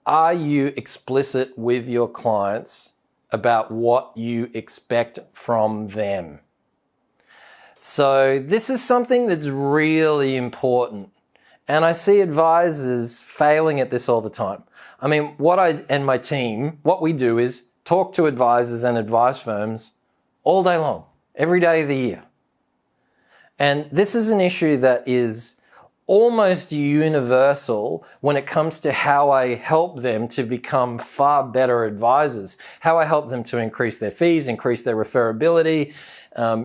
are you explicit with your clients about what you expect from them? So this is something that's really important. And I see advisors failing at this all the time. I mean, what I and my team, what we do is talk to advisors and advice firms all day long, every day of the year. And this is an issue that is almost universal when it comes to how I help them to become far better advisors, how I help them to increase their fees, increase their referability,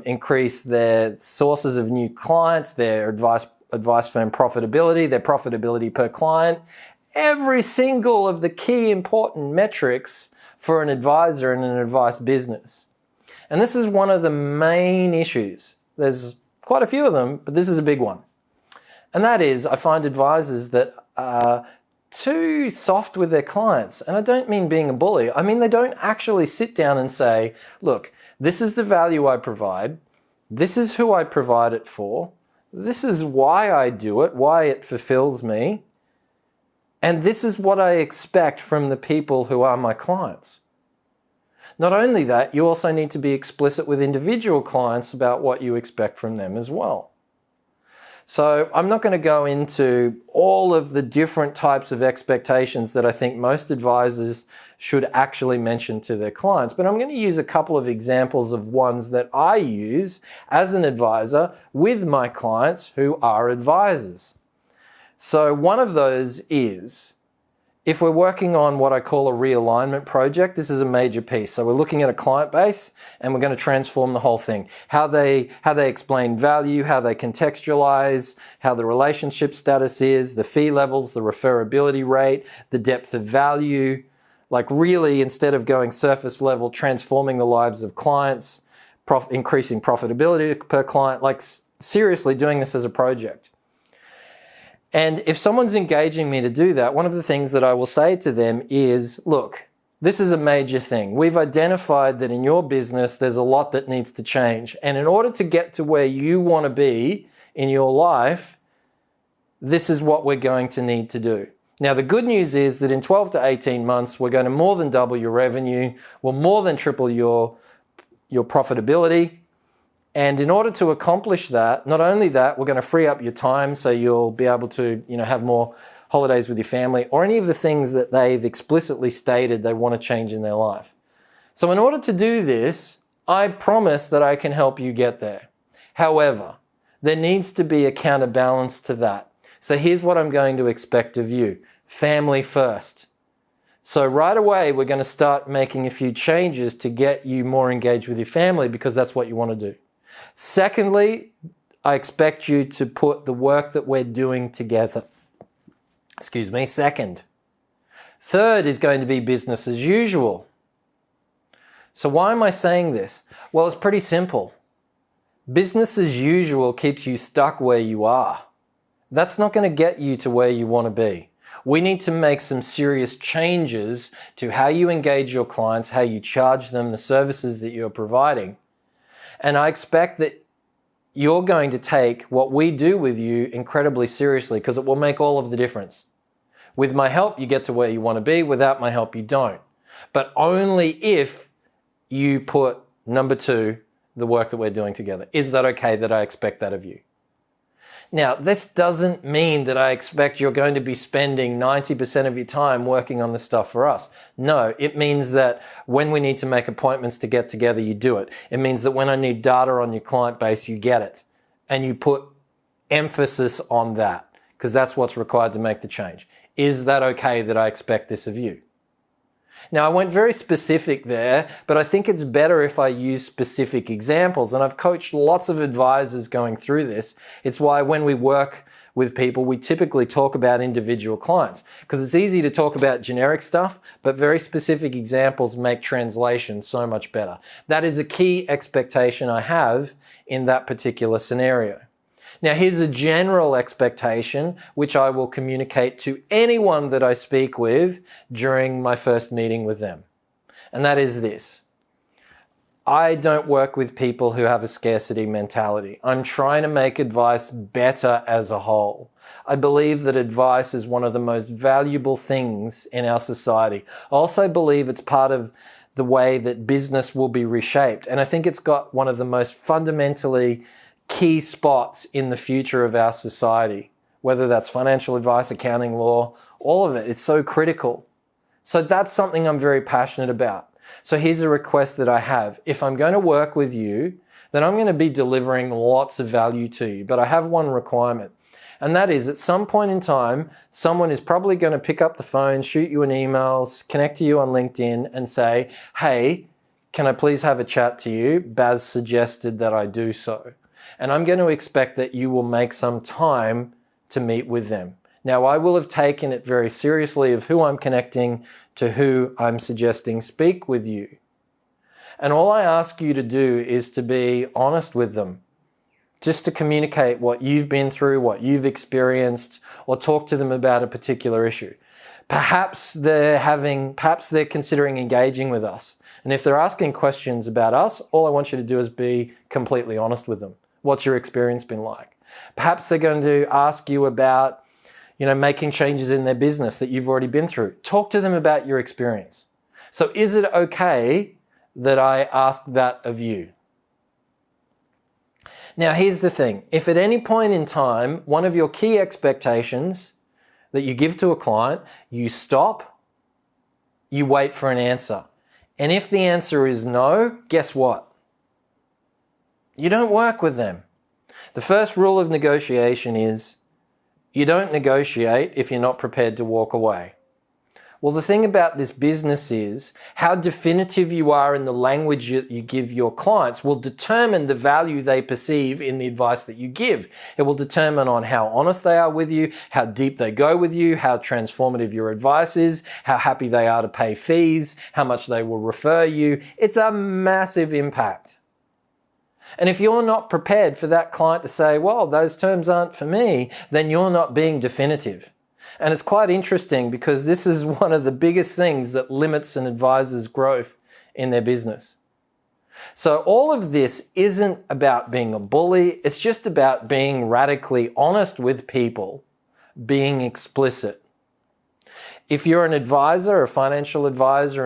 increase their sources of new clients, their advice firm profitability, their profitability per client, every single of the key important metrics for an advisor in an advice business. And this is one of the main issues. There's quite a few of them, but this is a big one. And that is, I find advisors that are too soft with their clients. And I don't mean being a bully. I mean, they don't actually sit down and say, look, this is the value I provide. This is who I provide it for. This is why I do it, why it fulfills me. And this is what I expect from the people who are my clients. Not only that, you also need to be explicit with individual clients about what you expect from them as well. So I'm not going to go into all of the different types of expectations that I think most advisors should actually mention to their clients, but I'm going to use a couple of examples of ones that I use as an advisor with my clients who are advisors. So one of those is, if we're working on what I call a realignment project, this is a major piece. So we're looking at a client base and we're going to transform the whole thing. How they explain value, how they contextualize, how the relationship status is, the fee levels, the referability rate, the depth of value. Like really, instead of going surface level, transforming the lives of clients, increasing profitability per client, like seriously doing this as a project. And if someone's engaging me to do that, one of the things that I will say to them is, look, this is a major thing. We've identified that in your business, there's a lot that needs to change. And in order to get to where you want to be in your life, this is what we're going to need to do. Now, the good news is that in 12 to 18 months, we're going to more than double your revenue. We'll more than triple your profitability. And in order to accomplish that, not only that, we're going to free up your time so you'll be able to, have more holidays with your family or any of the things that they've explicitly stated they want to change in their life. So in order to do this, I promise that I can help you get there. However, there needs to be a counterbalance to that. So here's what I'm going to expect of you. Family first. So right away, we're going to start making a few changes to get you more engaged with your family because that's what you want to do. Secondly, I expect you to put the work that we're doing together. Second. Third is going to be business as usual. So why am I saying this? Well, it's pretty simple. Business as usual keeps you stuck where you are. That's not going to get you to where you want to be. We need to make some serious changes to how you engage your clients, how you charge them, the services that you're providing. And I expect that you're going to take what we do with you incredibly seriously because it will make all of the difference. With my help, you get to where you want to be. Without my help, you don't. But only if you put number 2, the work that we're doing together. Is that okay that I expect that of you? Now, this doesn't mean that I expect you're going to be spending 90% of your time working on this stuff for us. No, it means that when we need to make appointments to get together, you do it. It means that when I need data on your client base, you get it. And you put emphasis on that because that's what's required to make the change. Is that okay that I expect this of you? Now, I went very specific there, but I think it's better if I use specific examples. And I've coached lots of advisors going through this. It's why when we work with people, we typically talk about individual clients because it's easy to talk about generic stuff, but very specific examples make translation so much better. That is a key expectation I have in that particular scenario. Now, here's a general expectation which I will communicate to anyone that I speak with during my first meeting with them. And that is this. I don't work with people who have a scarcity mentality. I'm trying to make advice better as a whole. I believe that advice is one of the most valuable things in our society. I also believe it's part of the way that business will be reshaped. And I think it's got one of the most fundamentally key spots in the future of our society, whether that's financial advice, accounting, law, all of it. It's so critical. So that's something I'm very passionate about. So here's a request that I have. If I'm going to work with you, then I'm going to be delivering lots of value to you. But I have one requirement. And that is, at some point in time, someone is probably going to pick up the phone, shoot you an email, connect to you on LinkedIn and say, hey, can I please have a chat to you? Baz suggested that I do so. And I'm going to expect that you will make some time to meet with them. Now, I will have taken it very seriously of who I'm connecting to who I'm suggesting speak with you. And all I ask you to do is to be honest with them. Just to communicate what you've been through, what you've experienced, or talk to them about a particular issue. Perhaps they're considering engaging with us. And if they're asking questions about us, all I want you to do is be completely honest with them. What's your experience been like? Perhaps they're going to ask you about, making changes in their business that you've already been through. Talk to them about your experience. So is it okay that I ask that of you? Now, here's the thing. If at any point in time, one of your key expectations that you give to a client, you stop, you wait for an answer. And if the answer is no, guess what? You don't work with them. The first rule of negotiation is you don't negotiate if you're not prepared to walk away. Well, the thing about this business is how definitive you are in the language that you give your clients will determine the value they perceive in the advice that you give. It will determine on how honest they are with you, how deep they go with you, how transformative your advice is, how happy they are to pay fees, how much they will refer you. It's a massive impact. And if you're not prepared for that client to say, well, those terms aren't for me, then you're not being definitive. And it's quite interesting because this is one of the biggest things that limits an advisor's growth in their business. So all of this isn't about being a bully. It's just about being radically honest with people, being explicit. If you're an advisor, a financial advisor,